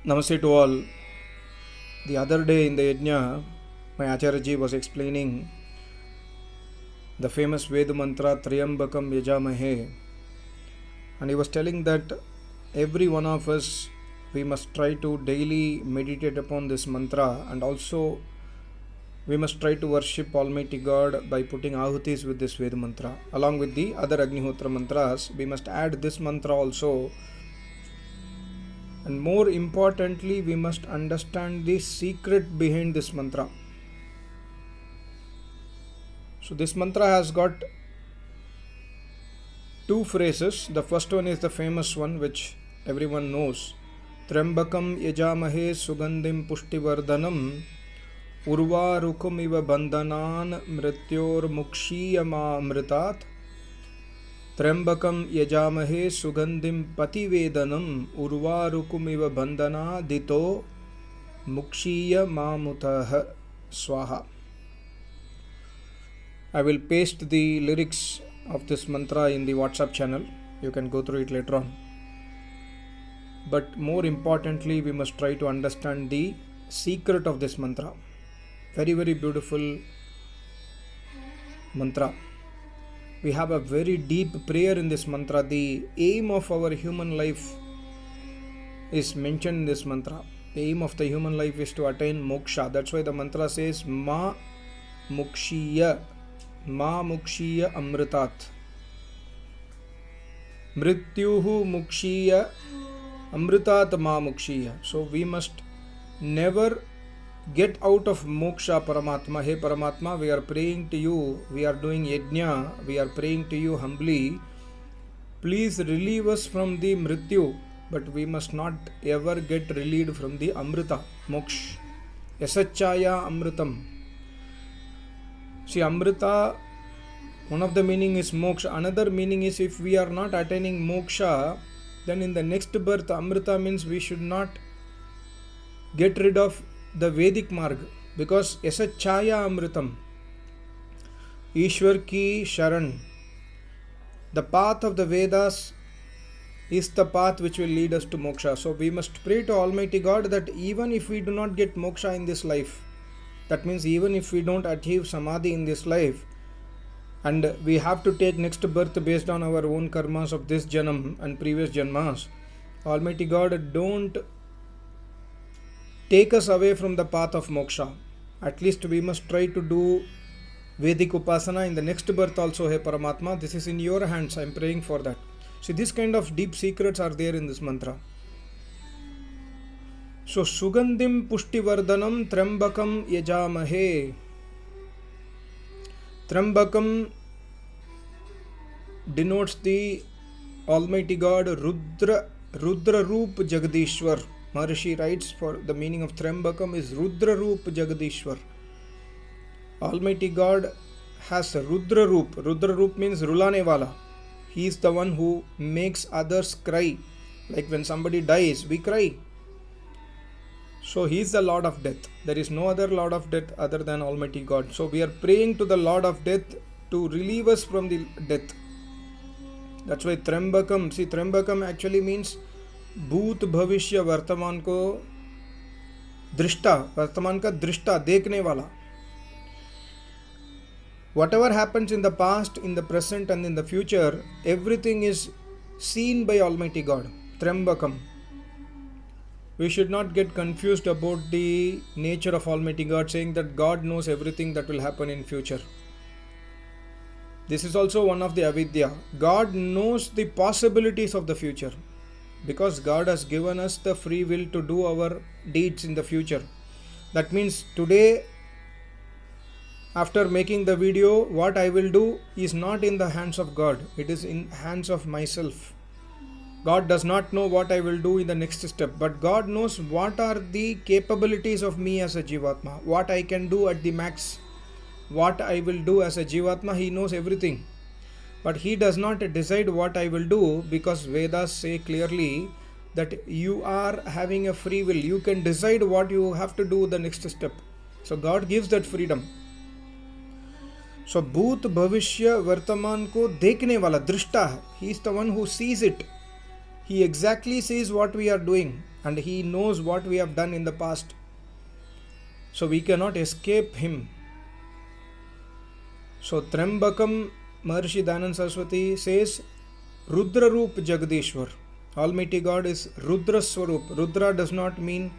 Namaste to all. The other day in the Yajna, my Achara ji was explaining the famous Ved Mantra Triyambakam Yajamahe, and he was telling that every one of us, we must try to daily meditate upon this mantra, and also we must try to worship Almighty God by putting ahutis with this Ved Mantra. Along with the other Agnihotra mantras, we must add this mantra also. And more importantly, we must understand the secret behind this mantra. So this mantra has got two phrases. The first one is the famous one which everyone knows. Trambakam yajamahe Sugandhim pushtivardhanam urvarukum iva bandhanan mrityor mukshiya Maha Mrityunjaya Trambakam yajamahe Sugandhim pativedanam urvarukum iva bandhana dito mukshiya mamutah swaha. I will paste the lyrics of this mantra in the WhatsApp channel. You can go through it later on. But more importantly, we must try to understand the secret of this mantra. Very, very beautiful mantra. We have a very deep prayer in this mantra. The aim of our human life is mentioned in this mantra. The aim of the human life is to attain moksha. That's why the mantra says Ma Mukshiya Amritat. Mrityuhu Mukshiya Amritat Ma Mukshiya. So we must never get out of moksha, Paramatma. Hey Paramatma, we are praying to you, we are doing yajna, we are praying to you humbly. Please relieve us from the mrityu, but we must not ever get relieved from the amrita, moksha. Yasachaya amritam. See, amrita, one of the meaning is moksha. Another meaning is if we are not attaining moksha, then in the next birth, amrita means we should not get rid of the Vedic marg, because Yasachaya amritam, Ishwar ki sharan, the path of the Vedas is the path which will lead us to moksha. So we must pray to Almighty God that even if we do not get moksha in this life, that means even if we don't achieve samadhi in this life, and we have to take next birth based on our own karmas of this janam and previous janmas, Almighty God, don't take us away from the path of moksha. At least we must try to do Vedic Upasana in the next birth also, Hey Paramatma. This is in your hands. I am praying for that. See, this kind of deep secrets are there in this mantra. So, Sugandhim pushtivardhanam trambakam yajamahe. Trambakam denotes the Almighty God, Rudra Roop Jagadishwar. Maharishi writes for the meaning of Trambakam is Rudra Roop Jagadishwar. Almighty God has a Rudra Roop. Rudra Roop means Rulane Wala. He is the one who makes others cry. Like when somebody dies, we cry. So he is the Lord of Death. There is no other Lord of Death other than Almighty God. So we are praying to the Lord of Death to relieve us from the death. That's why Trambakam. See, Trambakam actually means भूत भविष्य वर्तमान को दृष्टा, वर्तमान का दृष्टा, देखने वाला. Whatever happens in the past, in the present and in the future, everything is seen by Almighty God. Trambakam. We should not get confused about the nature of Almighty God, saying that God knows everything that will happen in future. This is also one of the avidya. God knows the possibilities of the future, because God has given us the free will to do our deeds in the future. That means today, after making the video, what I will do is not in the hands of God. It is in hands of myself. God does not know what I will do in the next step, but God knows what are the capabilities of me as a Jivatma, what I can do at the max, what I will do as a Jivatma. He knows everything. But he does not decide what I will do, because Vedas say clearly that you are having a free will. You can decide what you have to do the next step. So God gives that freedom. So Bhoot Bhavishya Vartaman ko देखने वाला, दृष्टा. He is the one who sees it. He exactly sees what we are doing. and He knows what we have done in the past. So we cannot escape Him. So Trembakam, Maharshi Dayananda Saraswati says, Rudra Roop Jagadishwar. Almighty God is Rudra Swarup. Rudra does not mean,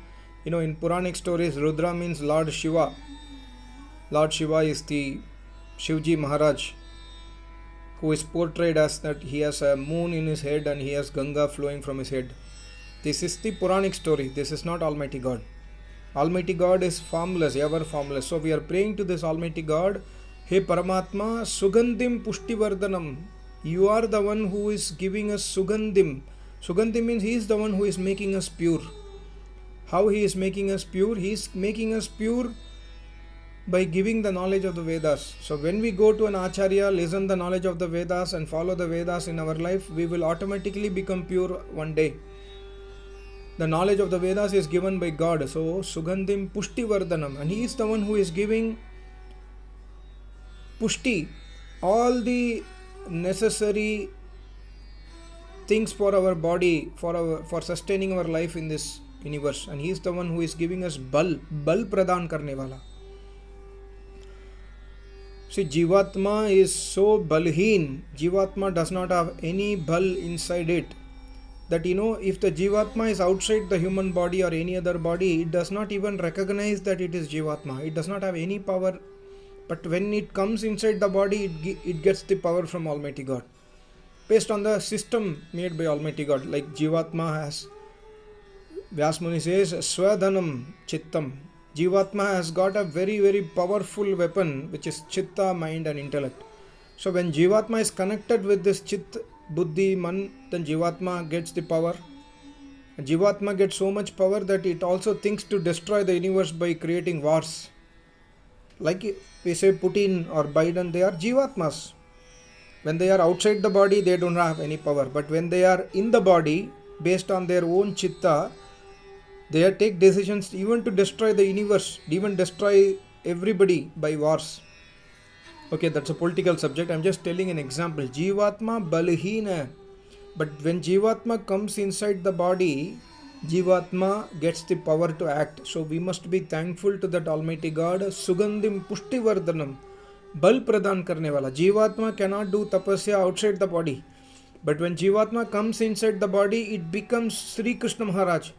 in Puranic stories, Rudra means Lord Shiva. Lord Shiva is the Shivji Maharaj, who is portrayed as that he has a moon in his head and he has Ganga flowing from his head. This is the Puranic story. This is not Almighty God. Almighty God is formless, ever formless. So we are praying to this Almighty God, Hey Paramatma, Sugandhim Pushtivardhanam. You are the one who is giving us Sugandhim. Sugandhim means He is the one who is making us pure. How He is making us pure? He is making us pure by giving the knowledge of the Vedas. So when we go to an Acharya, listen the knowledge of the Vedas and follow the Vedas in our life, we will automatically become pure one day. The knowledge of the Vedas is given by God. So Sugandhim Pushtivardhanam, and He is the one who is giving Pushti, all the necessary things for our body, for sustaining our life in this universe. And He is the one who is giving us bal pradhan karne wala. See, Jivatma is so balheen. Jivatma does not have any bal inside it. That if the Jivatma is outside the human body or any other body, it does not even recognize that it is Jivatma. It does not have any power. But when it comes inside the body, it gets the power from Almighty God. Based on the system made by Almighty God. Like Jivatma has, Vyasmuni says, Swadhanam Chittam. Jivatma has got a very, very powerful weapon, which is Chitta, mind and intellect. So when Jivatma is connected with this Chit, Buddhi, Man, then Jivatma gets the power. And Jivatma gets so much power that it also thinks to destroy the universe by creating wars. Like we say Putin or Biden, they are Jivatmas. When they are outside the body, they don't have any power. But when they are in the body, based on their own Chitta, they take decisions even to destroy the universe, even destroy everybody by wars. Okay, that's a political subject. I'm just telling an example. Jivatma balhina. But when Jivatma comes inside the body, Jivatma gets the power to act. So we must be thankful to that Almighty God. Sugandhim Pushtivardhanam. Bal pradhan karne wala. Jivatma cannot do tapasya outside the body. But when Jivatma comes inside the body, it becomes Sri Krishna Maharaj.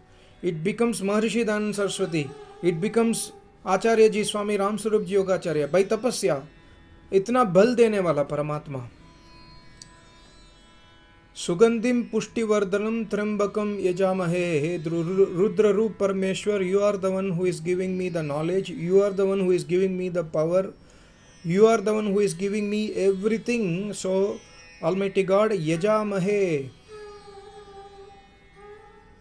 It becomes Maharshi Dayananda Saraswati. It becomes Acharya Ji Swami Ram Swarup Ji Yogacharya. By tapasya. इतना बल देने वाला परमात्मा. सुगंधिम पुष्टिवर्धनम त्र्यंबकम यजामहे. हे रुद्र रूप परमेश्वर, you are the one who is giving me the knowledge, you are the one who is giving me the power, you are the one who is giving me everything. So Almighty God, yajamahe,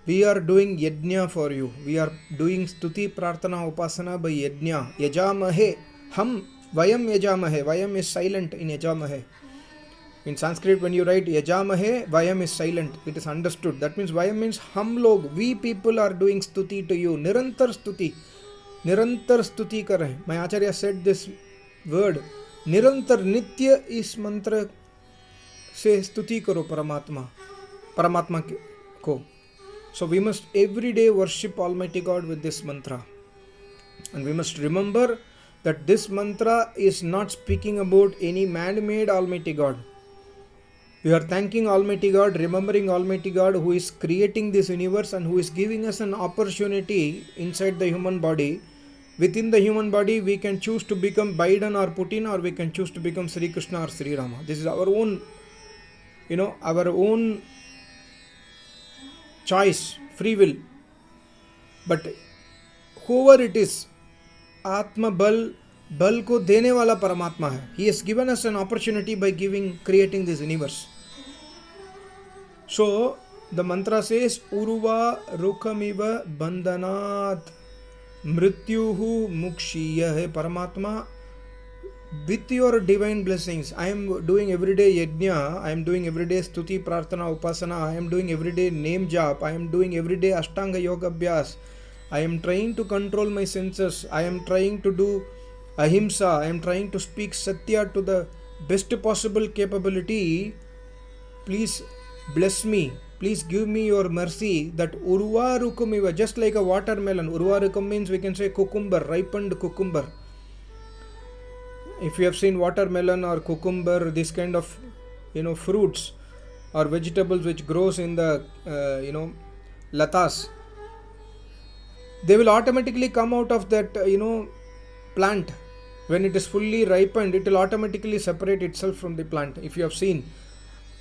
we are doing yajna for you. We are doing stuti prarthana upasana by yajna. Yajamahe. Ham Vayam yajamahe. Vayam is silent in yajamahe. In Sanskrit, when you write yajamahe, Vayam is silent. It is understood. That means Vayam means hum log. We people are doing stuti to you. Nirantar stuti. Nirantar stuti kar rahe. My Acharya said this word. Nirantar nitya is mantra se stuti karo Paramatma ko. So we must every day worship Almighty God with this mantra. And we must remember that this mantra is not speaking about any man-made Almighty God. We are thanking Almighty God, remembering Almighty God who is creating this universe and who is giving us an opportunity inside the human body. Within the human body, we can choose to become Biden or Putin, or we can choose to become Sri Krishna or Sri Rama. This is our own, our own choice, free will. But whoever it is, Atma bal ko dene wala Paramatma hai. He has given us an opportunity by creating this universe. So the mantra says, Uruva rukhamiva bandhanat mrityuhu mukshiya. Hey Paramatma, with your divine blessings, I am doing everyday yajna, I am doing everyday stuti prarthana upasana, I am doing everyday name jap, I am doing everyday ashtanga yoga abhyas. I am trying to control my senses. I am trying to do ahimsa. I am trying to speak satya to the best possible capability. Please bless me please give me your mercy that urvarukum iva, just like a watermelon. Urvarukum means we can say cucumber, ripened cucumber. If you have seen watermelon or cucumber, this kind of fruits or vegetables which grows in the latas, they will automatically come out of that plant. When it is fully ripened, it will automatically separate itself from the plant. If you have seen,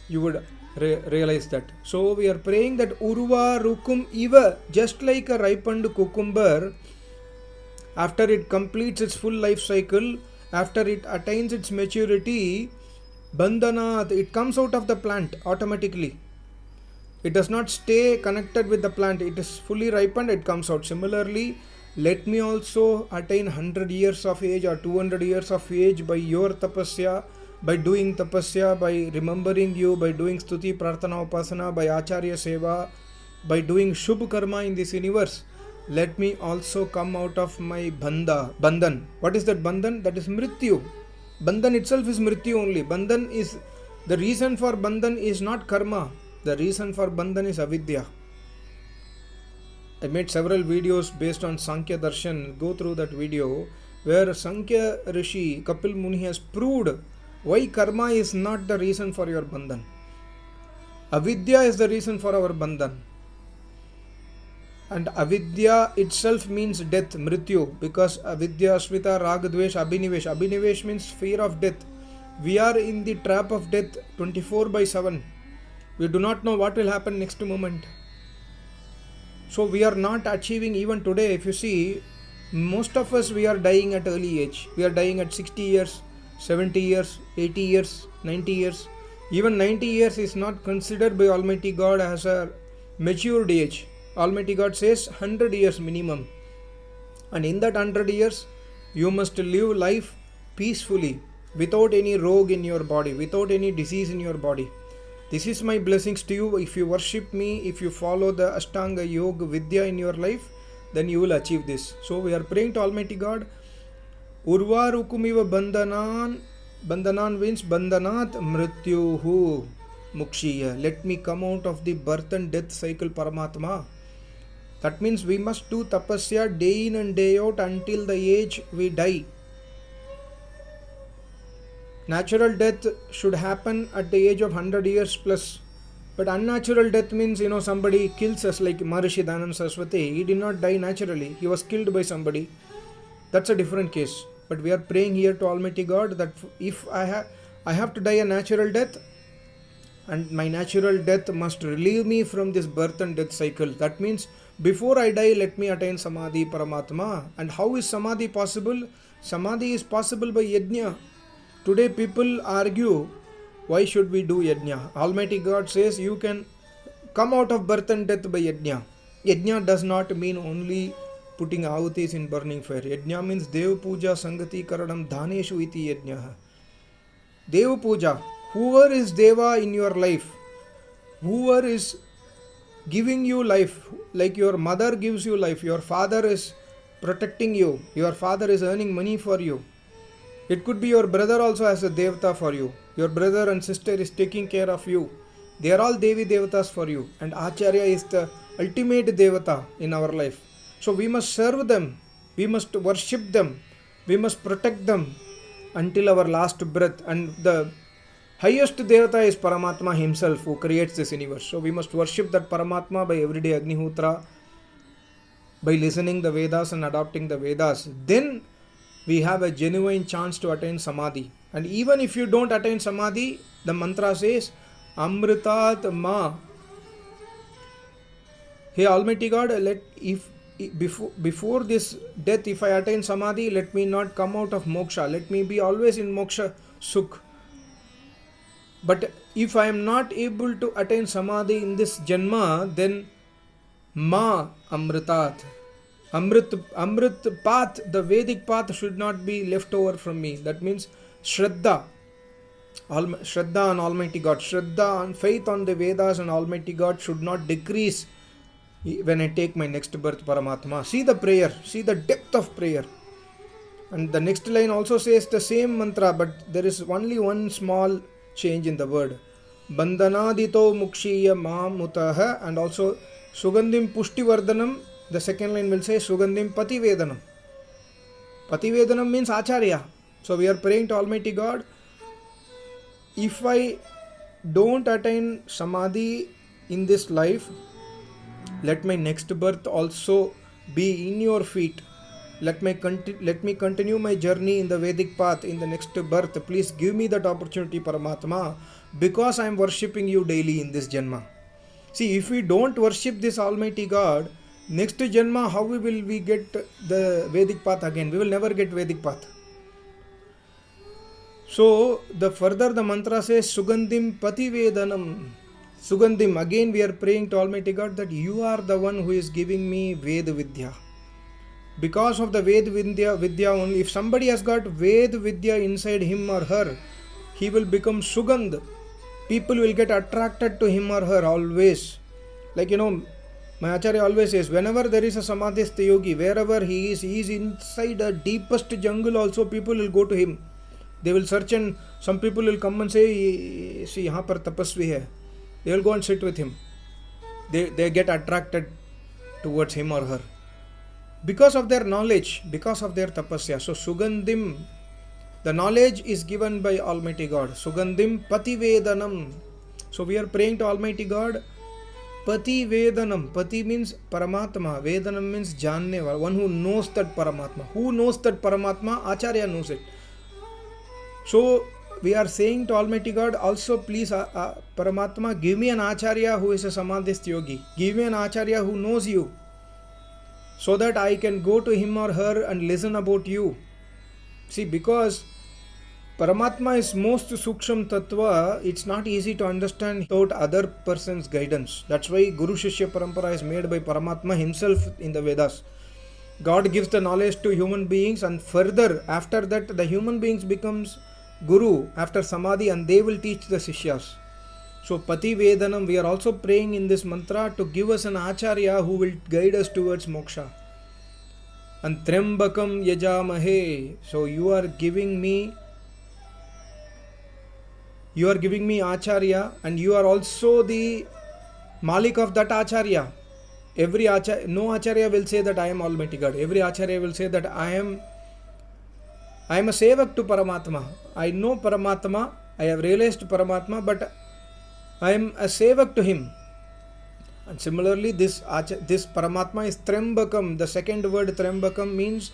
you would realize that. So we are praying that urva rukum iva, just like a ripened cucumber, after it completes its full life cycle, after it attains its maturity, bandhanat, it comes out of the plant automatically. It does not stay connected with the plant. It is fully ripened, it comes out. Similarly, let me also attain 100 years of age or 200 years of age by your tapasya, by doing tapasya, by remembering you, by doing stuti, prarthana, upasana, by acharya seva, by doing shubh karma in this universe. Let me also come out of my bandhan. What is that bandhan? That is mrityu. Bandhan itself is mrityu only. Bandhan is, the reason for bandhan is not karma. The reason for bandhan is avidya. I made several videos based on Sankhya Darshan. Go through that video where Sankhya Rishi Kapil Muni has proved why karma is not the reason for your bandhan. Avidya is the reason for our bandhan. And avidya itself means death, mrityu, because avidya, asvita, raga, dvesh, abhinivesh. Abhinivesh means fear of death. We are in the trap of death 24/7. We do not know what will happen next moment. So we are not achieving even today. If you see, most of us, we are dying at early age. We are dying at 60 years, 70 years, 80 years, 90 years. Even 90 years is not considered by Almighty God as a matured age. Almighty God says 100 years minimum. And in that 100 years, you must live life peacefully, without any rogue in your body, without any disease in your body. This is my blessings to you. If you worship me, if you follow the Ashtanga Yoga Vidya in your life, then you will achieve this. So we are praying to Almighty God. Urva rukumiva bandhanan. Bandhanan means bandhanat mrityuhu mukshiya. Let me come out of the birth and death cycle, Paramatma. That means we must do tapasya day in and day out until the age we die. Natural death should happen at the age of 100 years plus. But unnatural death means, somebody kills us, like Maharishi Dayananda Saraswati. He did not die naturally. He was killed by somebody. That's a different case. But we are praying here to Almighty God that if I have to die a natural death, and my natural death must relieve me from this birth and death cycle. That means before I die, let me attain Samadhi, Paramatma. And how is Samadhi possible? Samadhi is possible by Yajna. Today people argue, why should we do Yajna? Almighty God says you can come out of birth and death by Yajna. Yajna does not mean only putting ahutis in burning fire. Yajna means Dev Puja Sangati Karanam Dhaneshu iti Yajna. Dev Puja. Whoever is Deva in your life, whoever is giving you life, like your mother gives you life, your father is protecting you, your father is earning money for you. It could be your brother also as a Devata for you. Your brother and sister is taking care of you. They are all Devi Devatas for you. And Acharya is the ultimate Devata in our life. So we must serve them. We must worship them. We must protect them until our last breath. And the highest Devata is Paramatma himself, who creates this universe. So we must worship that Paramatma by everyday Agnihotra, by listening the Vedas and adopting the Vedas. Then we have a genuine chance to attain Samadhi. And even if you don't attain Samadhi, the mantra says, Amritat Ma. Hey Almighty God, before this death, if I attain Samadhi, let me not come out of moksha. Let me be always in moksha sukh. But if I am not able to attain Samadhi in this Janma, then Ma Amritat. Amrit path, the Vedic path should not be left over from me. That means Shraddha. Shraddha on Almighty God. Shraddha and faith on the Vedas and Almighty God should not decrease when I take my next birth, Paramatma. See the prayer. See the depth of prayer. And the next line also says the same mantra, but there is only one small change in the word. Bandhanadito Mukshiya Mamutaha, and also Sugandhim Pushtivardhanam. The second line will say Sugandhim Pativedanam. Pativedanam means Acharya. So we are praying to Almighty God, if I don't attain Samadhi in this life, let my next birth also be in your feet. Let me continue my journey in the Vedic path in the next birth. Please give me that opportunity, Paramatma, because I am worshipping you daily in this Janma. See, if we don't worship this Almighty God, next Janma, how will we get the Vedic path again? We will never get Vedic path. So, the mantra says, Sugandhim Pativedanam. Sugandhim, again we are praying to Almighty God that you are the one who is giving me Ved Vidya. Because of the Ved Vidya only, if somebody has got Ved Vidya inside him or her, he will become Sugandh. People will get attracted to him or her always. Like, my Acharya always says, whenever there is a Samadhistha yogi, wherever he is inside the deepest jungle also, people will go to him. They will search, and some people will come and say, see, yahan par tapasvi hai. They will go and sit with him. They get attracted towards him or her. Because of their knowledge, because of their tapasya. So Sugandhim, the knowledge is given by Almighty God. Sugandhim Pativedanam. So we are praying to Almighty God, Pativedanam. Pati means Paramatma. Vedanam means Janne, one who knows that Paramatma. Who knows that Paramatma? Acharya knows it. So we are saying to Almighty God, also please Paramatma, give me an Acharya who is a Samadhist yogi. Give me an Acharya who knows you, so that I can go to him or her and listen about you. See, because Paramatma is most Suksham Tattva, it's not easy to understand without other person's guidance. That's why Guru Shishya Parampara is made by Paramatma himself in the Vedas. God gives the knowledge to human beings, and further after that the human beings becomes Guru after Samadhi, and they will teach the Sishyas. So Pati Vedanam, we are also praying in this mantra to give us an Acharya who will guide us towards moksha. And Trembakam Yajamahe. So you are giving me Acharya, and you are also the Malik of that Acharya. No Acharya will say that I am Almighty God. Every Acharya will say that I am a sevak to Paramatma. I know Paramatma, I have realized Paramatma, but I am a sevak to him. And similarly, this Paramatma is Trembakam. The second word Trembakam means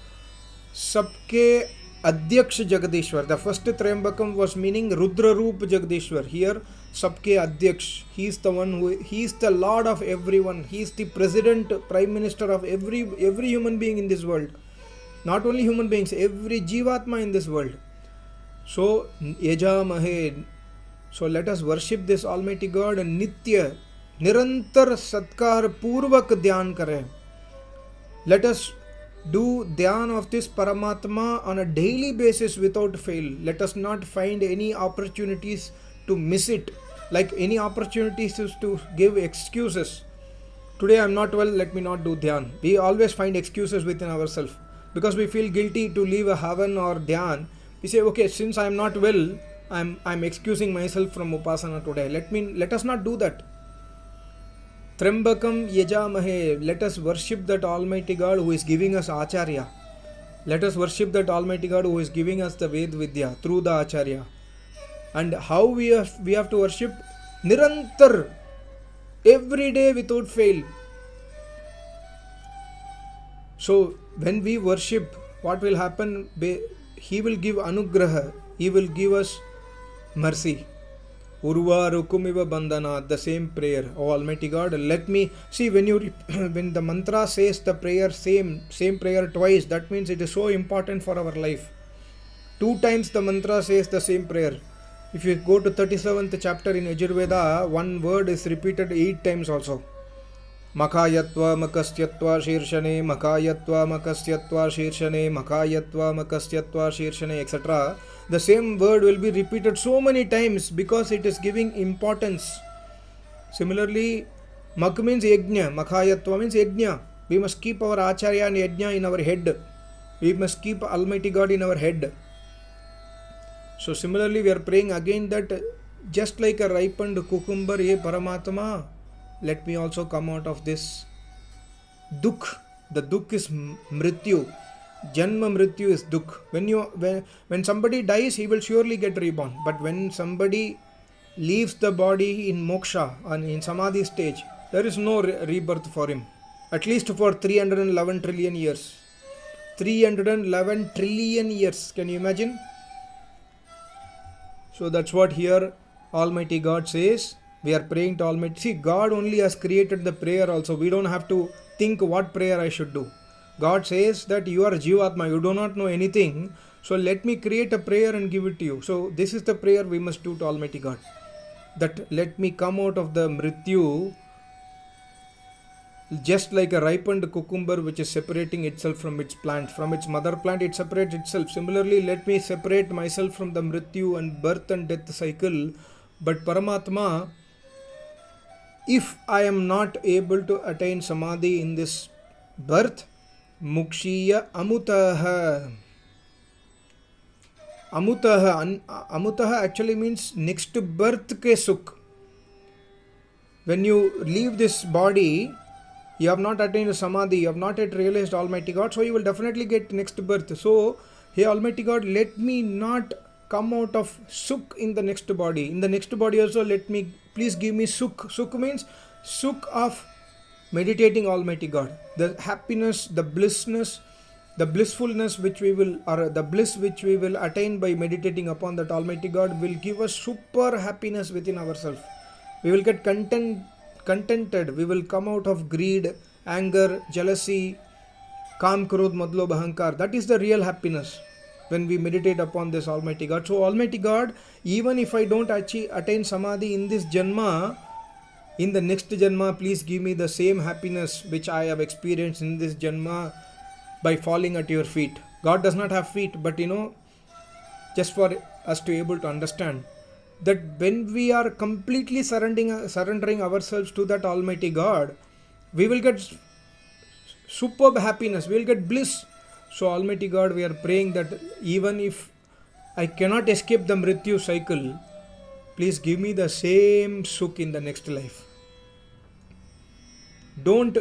Sabke Adhyaksh Jagadishwar. The first Trembakam was meaning Rudra Roop Jagadishwar. Here, Sabke Adhyaksh. He is the one he is the Lord of everyone. He is the President, Prime Minister of every human being in this world. Not only human beings, every Jivatma in this world. So, Yajamahe. So let us worship this Almighty God and Nitya, Nirantar Satkar Purvak Dhyan Kare. Let us do Dhyan of this Paramatma on a daily basis without fail. Let us not find any opportunities to miss it, like any opportunities to give excuses. Today I am not well, let me not do Dhyan. We always find excuses within ourselves. Because we feel guilty to leave a havan or dhyan, we say, okay, since I am not well, I'm excusing myself from upasana today. Let us not do that. Trembakam Yajamahe. Let us worship that Almighty God who is giving us Acharya. Let us worship that Almighty God who is giving us the Ved Vidya through the Acharya. And how we have to worship? Nirantar. Every day without fail. So, when we worship, what will happen? He will give anugraha. He will give us mercy. Urva rukumiva bandhana. The same prayer. Oh Almighty God, let me see when the mantra says the prayer same prayer twice. That means it is so important for our life. 2 times the mantra says the same prayer. If you go to 37th chapter in Yajurveda, one word is repeated 8 times also. Makayatva makastyatva shirshane, makayatva makastyatva shirshane, makayatva makastyatva shirshane, etc. The same word will be repeated so many times because it is giving importance. Similarly, mak means yajna, makayatva means yajna. We must keep our acharya and yajna in our head. We must keep Almighty God in our head. So similarly, we are praying again that just like a ripened cucumber, hey Paramatma, let me also come out of this dukh. The dukh is mrityu. Janma mrityu is dukh. When somebody dies, he will surely get reborn. But when somebody leaves the body in moksha and in samadhi stage, there is no rebirth for him. At least for 311 trillion years. 311 trillion years. Can you imagine? So that's what here Almighty God says. We are praying to Almighty. See, God only has created the prayer also. We don't have to think what prayer I should do. God says that you are Jivatma, you do not know anything. So let me create a prayer and give it to you. So this is the prayer we must do to Almighty God. That let me come out of the mrityu just like a ripened cucumber which is separating itself from its plant. From its mother plant it separates itself. Similarly, let me separate myself from the mrityu and birth and death cycle. But Paramatma, if I am not able to attain samadhi in this birth, mukshiya amutaha. Amutaha actually means next birth ke sukh. When you leave this body, you have not attained samadhi, you have not yet realized Almighty God, so you will definitely get next birth. So, hey Almighty God, let me not come out of sukh in the next body. In the next body also, please give me sukh. Sukh means sukh of meditating Almighty God. The happiness, the blissness, the blissfulness which we will, or the bliss which we will attain by meditating upon that Almighty God will give us super happiness within ourselves. We will get contented. We will come out of greed, anger, jealousy, kam, krodh, madlobh, ahankar. That is the real happiness when we meditate upon this Almighty God. So Almighty God, even if I don't attain samadhi in this janma, in the next janma, please give me the same happiness which I have experienced in this janma by falling at your feet. God does not have feet, but just for us to able to understand that when we are completely surrendering ourselves to that Almighty God, we will get superb happiness, we will get bliss. So Almighty God, we are praying that even if I cannot escape the mrityu cycle, please give me the same sukh in the next life. Don't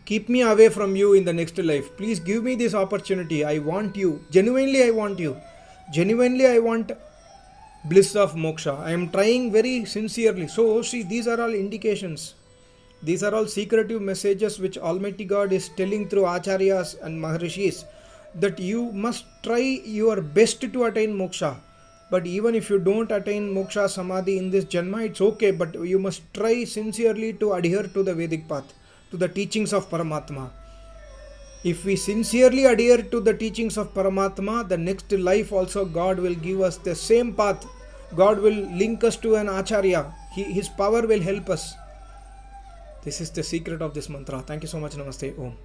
keep me away from you in the next life. Please give me this opportunity. I want you. Genuinely I want you. Genuinely I want bliss of moksha. I am trying very sincerely. So see, these are all indications. These are all secretive messages which Almighty God is telling through acharyas and maharishis, that you must try your best to attain moksha. But even if you don't attain moksha samadhi in this janma, it's okay. But you must try sincerely to adhere to the Vedic path, to the teachings of Paramatma. If we sincerely adhere to the teachings of Paramatma, the next life also God will give us the same path. God will link us to an Acharya. His power will help us. This is the secret of this mantra. Thank you so much. Namaste. Om.